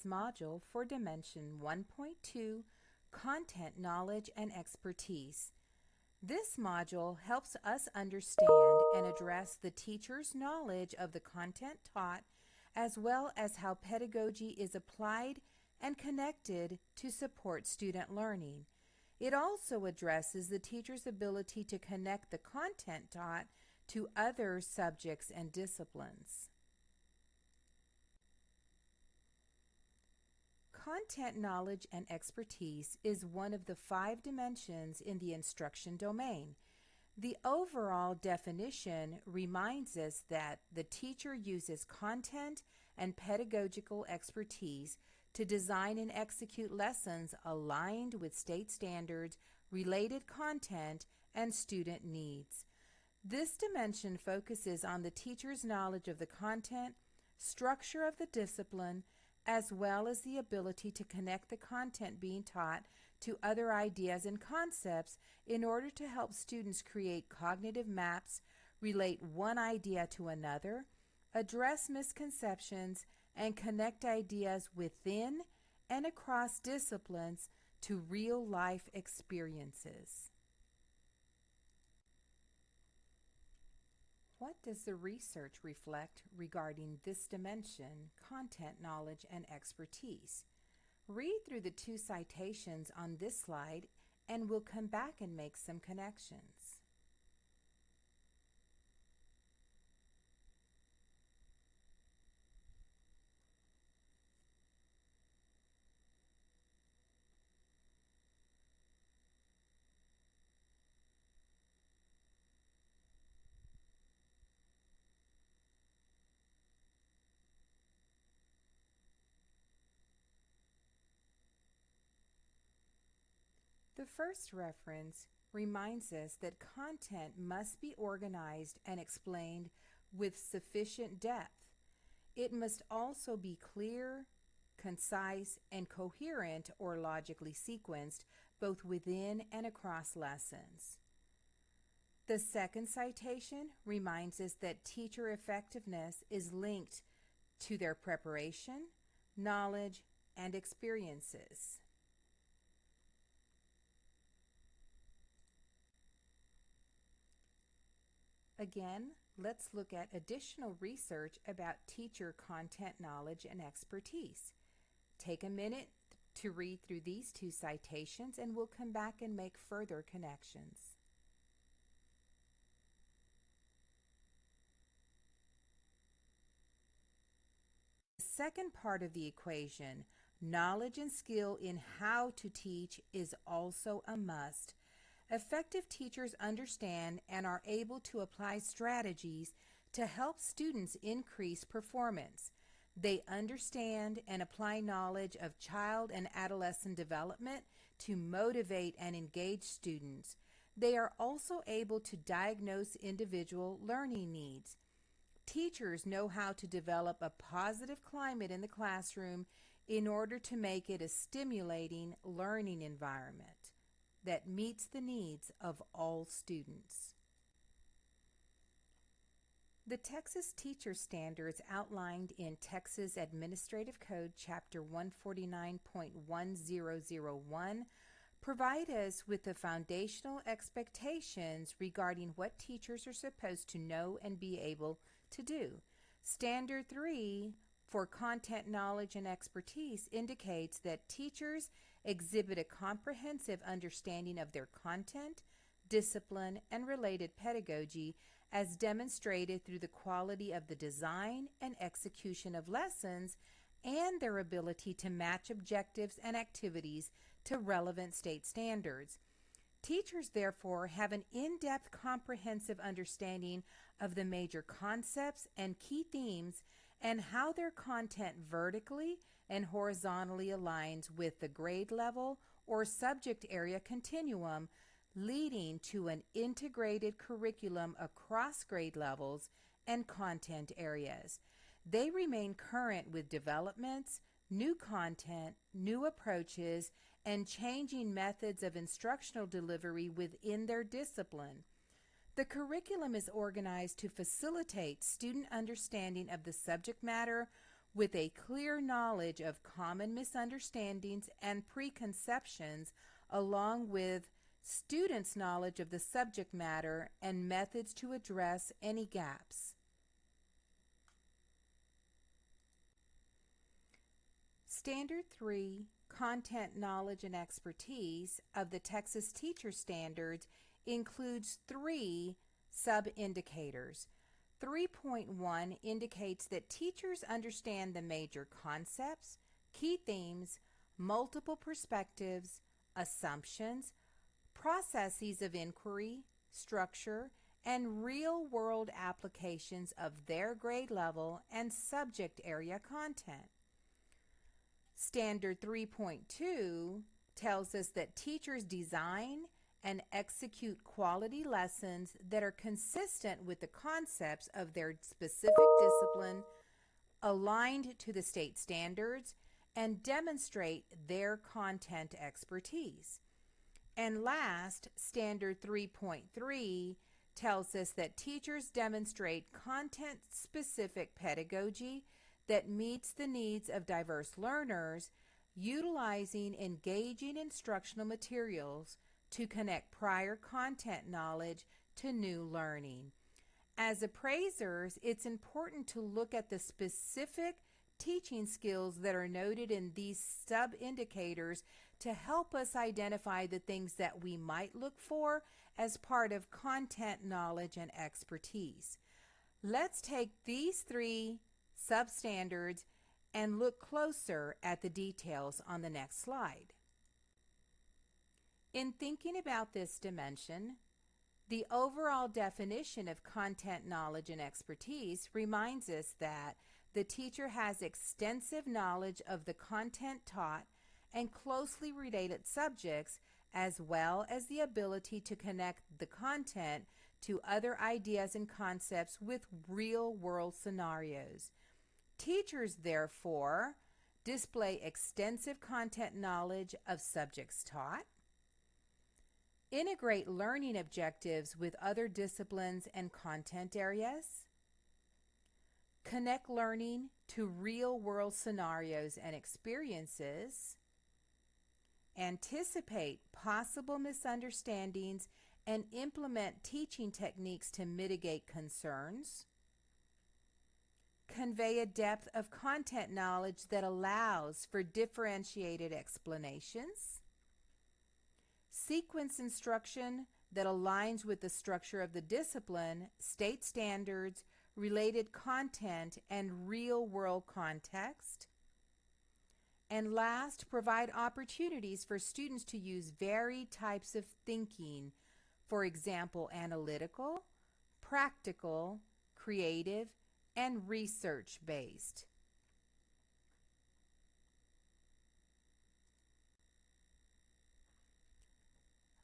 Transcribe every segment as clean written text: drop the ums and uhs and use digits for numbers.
module for Dimension 1.2, Content Knowledge and Expertise. This module helps us understand and address the teacher's knowledge of the content taught, as well as how pedagogy is applied and connected to support student learning. It also addresses the teacher's ability to connect the content taught to other subjects and disciplines. Content knowledge and expertise is one of the 5 dimensions in the instruction domain. The overall definition reminds us that the teacher uses content and pedagogical expertise to design and execute lessons aligned with state standards, related content, and student needs. This dimension focuses on the teacher's knowledge of the content, structure of the discipline, as well as the ability to connect the content being taught to other ideas and concepts in order to help students create cognitive maps, relate one idea to another, address misconceptions, and connect ideas within and across disciplines to real-life experiences. What does the research reflect regarding this dimension, content knowledge and expertise? Read through the 2 citations on this slide and we'll come back and make some connections. The first reference reminds us that content must be organized and explained with sufficient depth. It must also be clear, concise, and coherent or logically sequenced both within and across lessons. The second citation reminds us that teacher effectiveness is linked to their preparation, knowledge, and experiences. Again, let's look at additional research about teacher content knowledge and expertise. Take a minute to read through these 2 citations and we'll come back and make further connections. The second part of the equation, knowledge and skill in how to teach, is also a must. Effective teachers understand and are able to apply strategies to help students increase performance. They understand and apply knowledge of child and adolescent development to motivate and engage students. They are also able to diagnose individual learning needs. Teachers know how to develop a positive climate in the classroom in order to make it a stimulating learning environment that meets the needs of all students. The Texas Teacher Standards outlined in Texas Administrative Code Chapter 149.1001 provide us with the foundational expectations regarding what teachers are supposed to know and be able to do. Standard 3 for content knowledge and expertise indicates that teachers exhibit a comprehensive understanding of their content, discipline, and related pedagogy as demonstrated through the quality of the design and execution of lessons and their ability to match objectives and activities to relevant state standards. Teachers, therefore, have an in-depth, comprehensive understanding of the major concepts and key themes and how their content vertically and horizontally aligns with the grade level or subject area continuum, leading to an integrated curriculum across grade levels and content areas. They remain current with developments, new content, new approaches, and changing methods of instructional delivery within their discipline. The curriculum is organized to facilitate student understanding of the subject matter with a clear knowledge of common misunderstandings and preconceptions, along with students' knowledge of the subject matter and methods to address any gaps. Standard 3, Content Knowledge and Expertise of the Texas Teacher Standards includes 3 sub-indicators. 3.1 indicates that teachers understand the major concepts, key themes, multiple perspectives, assumptions, processes of inquiry, structure, and real-world applications of their grade level and subject area content. Standard 3.2 tells us that teachers design and execute quality lessons that are consistent with the concepts of their specific discipline, aligned to the state standards, and demonstrate their content expertise. And last, Standard 3.3 tells us that teachers demonstrate content-specific pedagogy that meets the needs of diverse learners, utilizing engaging instructional materials to connect prior content knowledge to new learning. As appraisers, it's important to look at the specific teaching skills that are noted in these sub-indicators to help us identify the things that we might look for as part of content knowledge and expertise. Let's take these 3 substandards and look closer at the details on the next slide. In thinking about this dimension, the overall definition of content knowledge and expertise reminds us that the teacher has extensive knowledge of the content taught and closely related subjects, as well as the ability to connect the content to other ideas and concepts with real-world scenarios. Teachers, therefore, display extensive content knowledge of subjects taught, integrate learning objectives with other disciplines and content areas, connect learning to real-world scenarios and experiences, anticipate possible misunderstandings and implement teaching techniques to mitigate concerns, convey a depth of content knowledge that allows for differentiated explanations, sequence instruction that aligns with the structure of the discipline, state standards, related content, and real-world context. And last, provide opportunities for students to use varied types of thinking, for example, analytical, practical, creative, and research-based.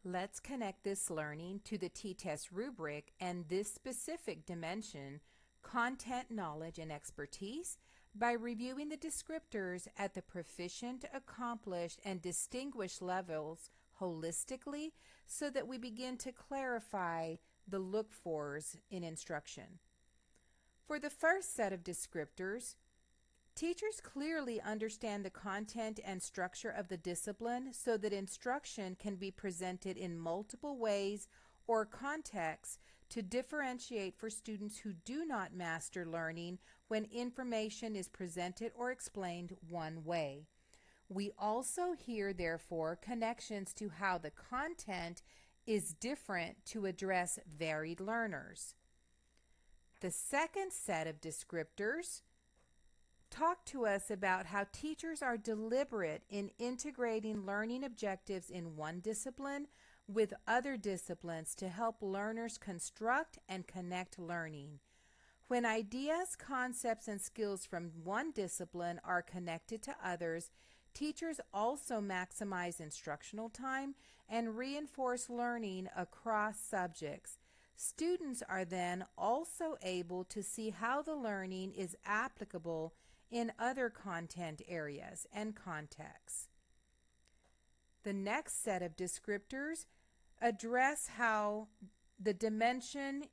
Let's connect this learning to the T-TEST rubric and this specific dimension, content knowledge and expertise, by reviewing the descriptors at the proficient, accomplished, and distinguished levels holistically so that we begin to clarify the look-fors in instruction. For the first set of descriptors, teachers clearly understand the content and structure of the discipline so that instruction can be presented in multiple ways or contexts to differentiate for students who do not master learning when information is presented or explained one way. We also hear, therefore, connections to how the content is different to address varied learners. The second set of descriptors talk to us about how teachers are deliberate in integrating learning objectives in one discipline with other disciplines to help learners construct and connect learning. When ideas, concepts, and skills from one discipline are connected to others, teachers also maximize instructional time and reinforce learning across subjects. Students are then also able to see how the learning is applicable in other content areas and contexts. The next set of descriptors address how the dimension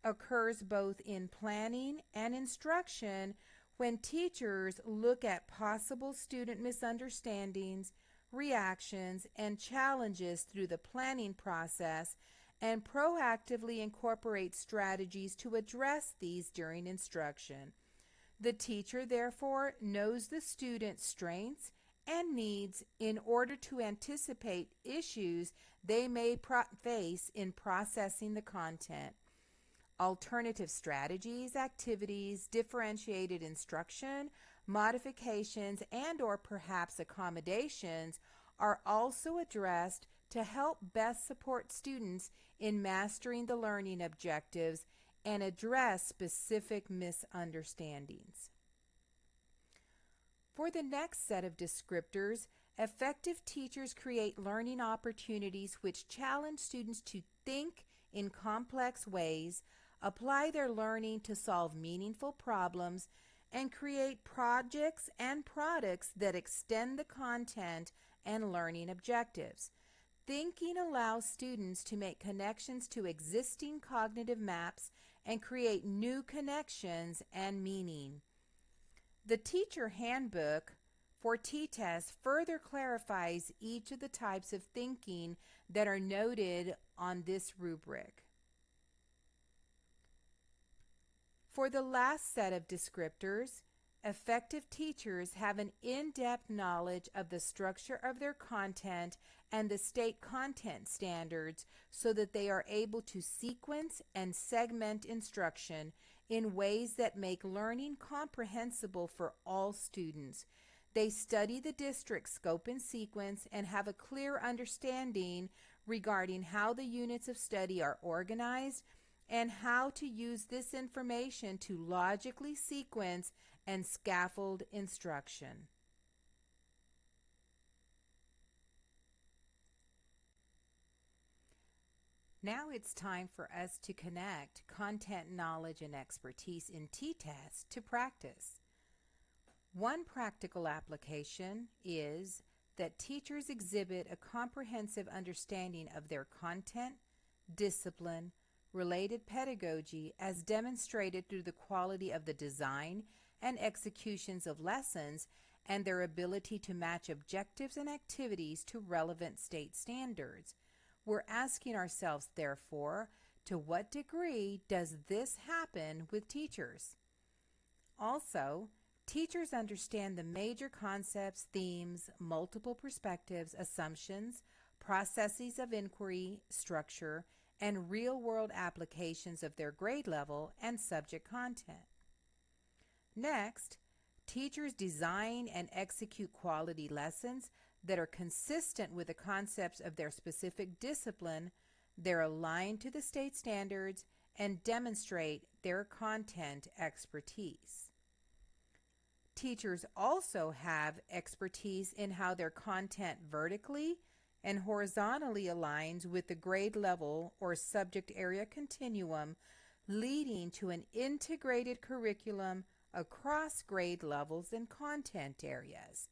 occurs both in planning and instruction When teachers look at possible student misunderstandings, reactions, and challenges through the planning process and proactively incorporate strategies to address these during instruction. The teacher, therefore, knows the student's strengths and needs in order to anticipate issues they may face in processing the content. Alternative strategies, activities, differentiated instruction, modifications, and or perhaps accommodations are also addressed to help best support students in mastering the learning objectives and address specific misunderstandings. For the next set of descriptors, effective teachers create learning opportunities which challenge students to think in complex ways, apply their learning to solve meaningful problems, and create projects and products that extend the content and learning objectives. Thinking allows students to make connections to existing cognitive maps and create new connections and meaning. The teacher handbook for T-TESS further clarifies each of the types of thinking that are noted on this rubric. For the last set of descriptors, effective teachers have an in-depth knowledge of the structure of their content and the state content standards so that they are able to sequence and segment instruction in ways that make learning comprehensible for all students. They study the district scope and sequence and have a clear understanding regarding how the units of study are organized and how to use this information to logically sequence and scaffold instruction. Now it's time for us to connect content knowledge and expertise in T-TESS to practice. One practical application is that teachers exhibit a comprehensive understanding of their content, discipline, related pedagogy as demonstrated through the quality of the design and executions of lessons and their ability to match objectives and activities to relevant state standards. We're asking ourselves, therefore, to what degree does this happen with teachers? Also, teachers understand the major concepts, themes, multiple perspectives, assumptions, processes of inquiry, structure, and real-world applications of their grade level and subject content. Next, teachers design and execute quality lessons that are consistent with the concepts of their specific discipline, they're aligned to the state standards, and demonstrate their content expertise. Teachers also have expertise in how their content vertically and horizontally aligns with the grade level or subject area continuum, leading to an integrated curriculum across grade levels and content areas.